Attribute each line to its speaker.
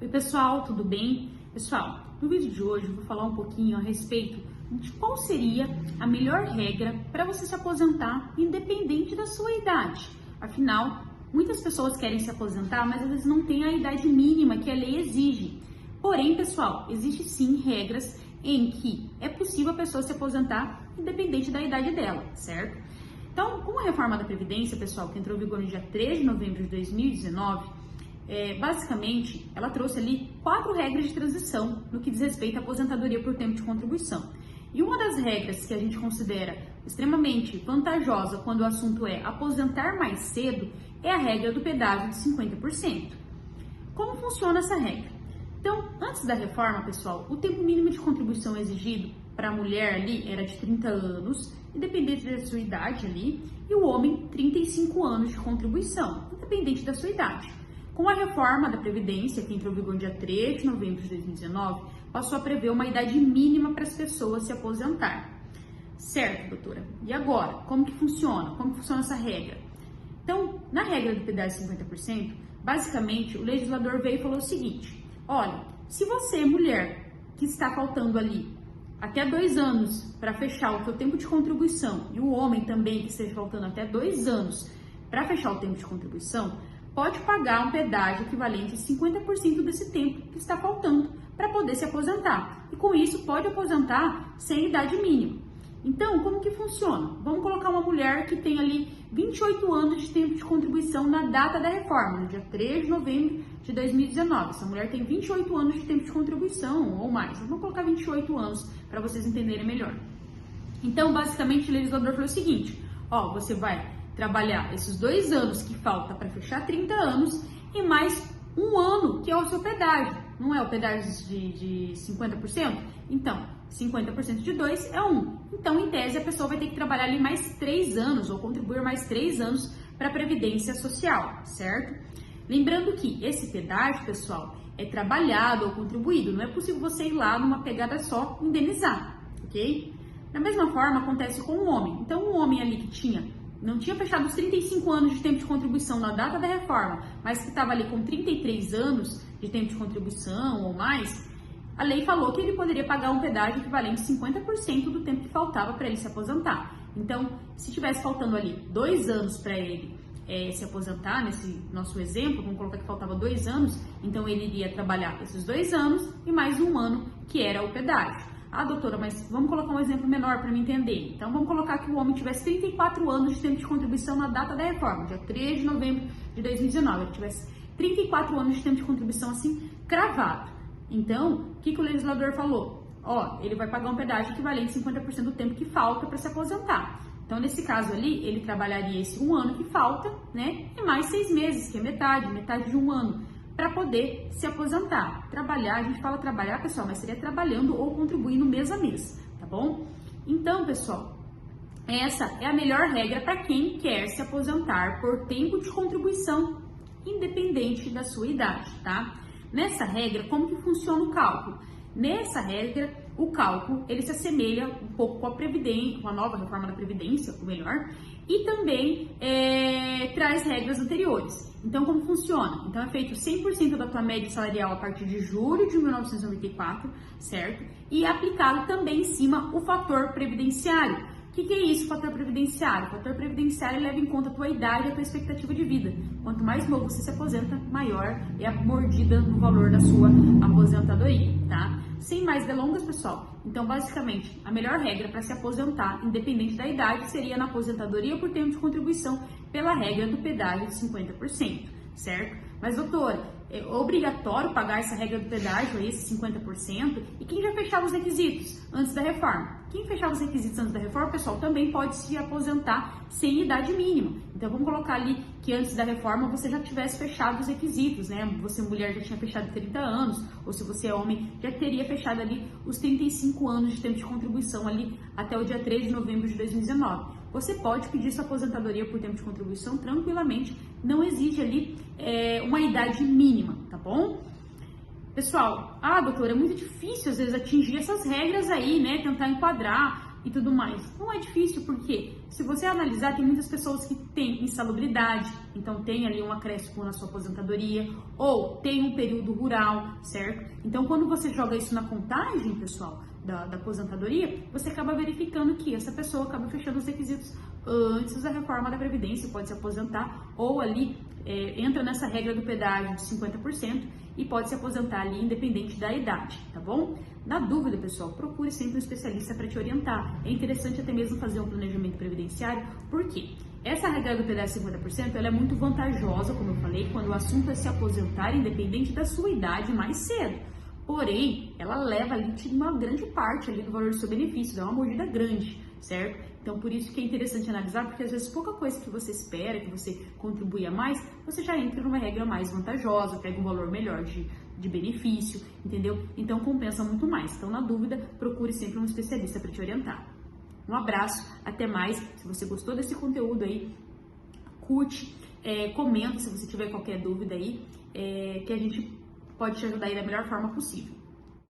Speaker 1: Oi pessoal, tudo bem? Pessoal, no vídeo de hoje eu vou falar um pouquinho a respeito de qual seria a melhor regra para você se aposentar independente da sua idade. Afinal, muitas pessoas querem se aposentar, mas às vezes não tem a idade mínima que a lei exige. Porém, pessoal, existe sim regras em que é possível a pessoa se aposentar independente da idade dela, certo? Então, com a reforma da Previdência, pessoal, que entrou em vigor no dia 3 de novembro de 2019, basicamente, ela trouxe ali 4 regras de transição no que diz respeito à aposentadoria por tempo de contribuição. E uma das regras que a gente considera extremamente vantajosa quando o assunto é aposentar mais cedo é a regra do pedágio de 50%. Como funciona essa regra? Então, antes da reforma, pessoal, o tempo mínimo de contribuição exigido para a mulher ali era de 30 anos, independente da sua idade ali, e o homem 35 anos de contribuição, independente da sua idade. Com a reforma da Previdência, que entrou em vigor no dia 3 de novembro de 2019, passou a prever uma idade mínima para as pessoas se aposentar. Certo, doutora? E agora, como que funciona? Como que funciona essa regra? Então, na regra do pedágio de 50%, basicamente, o legislador veio e falou o seguinte: olha, se você, mulher, que está faltando ali até 2 anos para fechar o seu tempo de contribuição, e o homem também que esteja faltando até 2 anos para fechar o tempo de contribuição, pode pagar um pedágio equivalente a 50% desse tempo que está faltando para poder se aposentar. E com isso pode aposentar sem idade mínima. Então, como que funciona? Vamos colocar uma mulher que tem ali 28 anos de tempo de contribuição na data da reforma, no dia 3 de novembro de 2019. Essa mulher tem 28 anos de tempo de contribuição ou mais. Vamos colocar 28 anos para vocês entenderem melhor. Então, basicamente, o legislador falou o seguinte: ó, você vai trabalhar esses 2 anos que falta para fechar 30 anos e mais 1 ano que é o seu pedágio. Não é o pedágio de 50%? Então, 50% de 2 é 1. Então, em tese, a pessoa vai ter que trabalhar ali mais 3 anos ou contribuir mais 3 anos para a Previdência Social, certo? Lembrando que esse pedágio, pessoal, é trabalhado ou contribuído. Não é possível você ir lá numa pegada só indenizar, ok? Da mesma forma, acontece com o homem. Então, o homem ali que não tinha fechado os 35 anos de tempo de contribuição na data da reforma, mas que estava ali com 33 anos de tempo de contribuição ou mais, a lei falou que ele poderia pagar um pedágio equivalente a 50% do tempo que faltava para ele se aposentar. Então, se tivesse faltando ali 2 anos para ele se aposentar, nesse nosso exemplo, vamos colocar que faltava 2 anos, então ele iria trabalhar esses 2 anos e mais 1 ano, que era o pedágio. Ah, doutora, mas vamos colocar um exemplo menor para me entender. Então, vamos colocar que o homem tivesse 34 anos de tempo de contribuição na data da reforma, dia 3 de novembro de 2019. Ele tivesse 34 anos de tempo de contribuição assim, cravado. Então, o que o legislador falou? Ó, ele vai pagar um pedágio equivalente a 50% do tempo que falta para se aposentar. Então, nesse caso ali, ele trabalharia esse 1 ano que falta, né? E mais 6 meses, que é metade de 1 ano, para poder se aposentar. Trabalhar, a gente fala trabalhar, pessoal, mas seria trabalhando ou contribuindo mês a mês, tá bom? Então, pessoal, essa é a melhor regra para quem quer se aposentar por tempo de contribuição, independente da sua idade, tá? Nessa regra, como que funciona o cálculo? Nessa regra, o cálculo, ele se assemelha um pouco com a Previdência, com a nova reforma da Previdência, ou melhor, e também traz regras anteriores. Então, como funciona? Então, é feito 100% da tua média salarial a partir de julho de 1994, certo? E é aplicado também em cima o fator previdenciário. O que é isso, fator previdenciário? O fator previdenciário leva em conta a tua idade e a tua expectativa de vida. Quanto mais novo você se aposenta, maior é a mordida no valor da sua aposentadoria, tá? Sem mais delongas, pessoal. Então, basicamente, a melhor regra para se aposentar, independente da idade, seria na aposentadoria por tempo de contribuição pela regra do pedágio de 50%, certo? Mas, doutora, é obrigatório pagar essa regra do pedágio, esse 50%? E quem já fechava os requisitos antes da reforma? Quem fechava os requisitos antes da reforma, pessoal, também pode se aposentar sem idade mínima. Então, vamos colocar ali que antes da reforma você já tivesse fechado os requisitos, né? Você, mulher, já tinha fechado 30 anos, ou se você é homem, já teria fechado ali os 35 anos de tempo de contribuição ali até o dia 3 de novembro de 2019. Você pode pedir sua aposentadoria por tempo de contribuição tranquilamente, não exige ali uma idade mínima, tá bom? Pessoal, doutora, é muito difícil às vezes atingir essas regras aí, né? Tentar enquadrar e tudo mais. Não é difícil, porque se você analisar, tem muitas pessoas que têm insalubridade, então tem ali um acréscimo na sua aposentadoria, ou tem um período rural, certo? Então, quando você joga isso na contagem, pessoal, da aposentadoria, você acaba verificando que essa pessoa acaba fechando os requisitos antes da reforma da Previdência, pode se aposentar, ou ali entra nessa regra do pedágio de 50% e pode se aposentar ali independente da idade, tá bom? Na dúvida, pessoal, procure sempre um especialista para te orientar. É interessante até mesmo fazer um planejamento previdenciário, porque essa regra do pedágio de 50% ela é muito vantajosa, como eu falei, quando o assunto é se aposentar independente da sua idade mais cedo. Porém, ela leva ali uma grande parte ali do valor do seu benefício, dá uma mordida grande, certo? Então, por isso que é interessante analisar, porque às vezes pouca coisa que você espera, que você contribui a mais, você já entra numa regra mais vantajosa, pega um valor melhor de benefício, entendeu? Então, compensa muito mais. Então, na dúvida, procure sempre um especialista para te orientar. Um abraço, até mais. Se você gostou desse conteúdo aí, curte, comenta se você tiver qualquer dúvida aí, que a gente pode te ajudar aí da melhor forma possível.